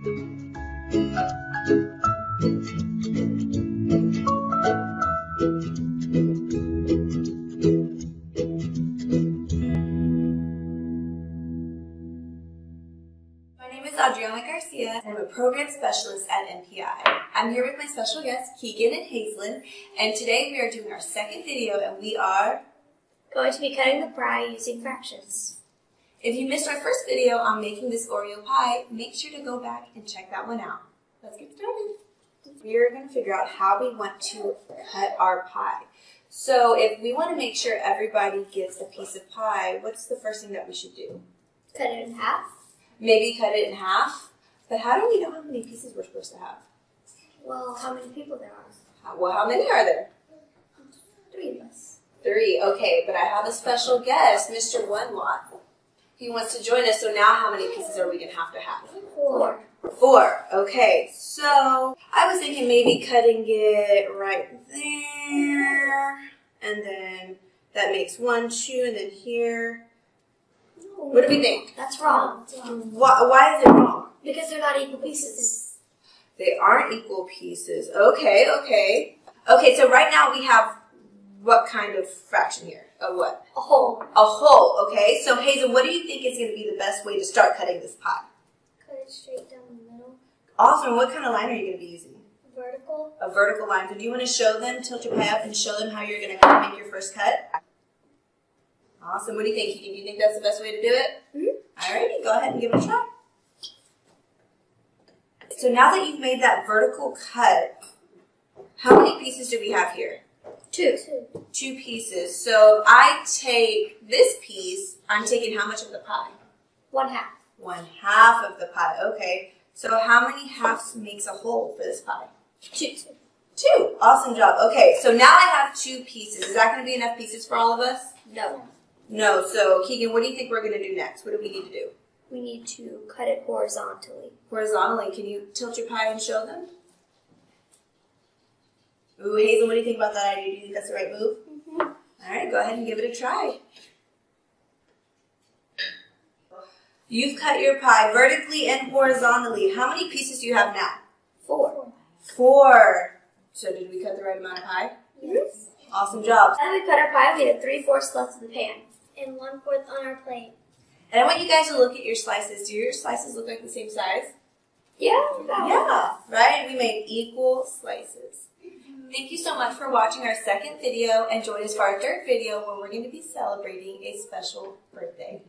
I'm a program specialist at MPI. I'm here with my special guest, Keagan and Haislynne, and today we are doing our second video and we are going to be cutting the pie using fractions. If you missed our first video on making this Oreo pie, make sure to go back and check that one out. Let's get started. We are going to figure out how we want to cut our pie. So if we want to make sure everybody gets a piece of pie, what's the first thing that we should do? Cut it in half. Maybe cut it in half. But how do we know how many pieces we're supposed to have? Well, how many people there are? Well, how many are there? 3 of us. 3, okay, but I have a special guest, Mr. One-Lot. He wants to join us, so now how many pieces are we going to have? 4. 4, okay. So, I was thinking maybe cutting it right there, and then that makes 1, 2, and then here. What do we think? That's wrong. Why is it wrong? Because they're not equal pieces. They aren't equal pieces. Okay, okay. Okay, so right now we have what kind of fraction here? A what? A whole. A whole, okay. So Hazel, what do you think is going to be the best way to start cutting this pie? Cut it straight down the middle. Awesome. What kind of line are you going to be using? Vertical. A vertical line. So do you want to show them, tilt your pie up and show them how you're going to make your first cut? Awesome. What do you think? Do you think that's the best way to do it? Mm-hmm. Alrighty, go ahead and give it a try. So now that you've made that vertical cut, how many pieces do we have here? 2. 2 pieces. So if I take this piece, I'm taking how much of the pie? 1/2. 1/2 of the pie. Okay. So how many halves makes a whole for this pie? 2. 2. Awesome job. Okay. So now I have 2 pieces. Is that going to be enough pieces for all of us? No. No. So Keagan, what do you think we're going to do next? What do we need to do? We need to cut it horizontally. Horizontally. Can you tilt your pie and show them? Ooh, Hazel, what do you think about that idea? Do you think that's the right move? Mm-hmm. All right, go ahead and give it a try. You've cut your pie vertically and horizontally. How many pieces do you have now? 4. 4. So did we cut the right amount of pie? Yes. Awesome job. As we cut our pie, we have 3/4 left in the pan. And 1/4 on our plate. And I want you guys to look at your slices. Do your slices look like the same size? Yeah. Yeah, right? We made equal slices. Thank you so much for watching our second video, and join us for our third video where we're going to be celebrating a special birthday.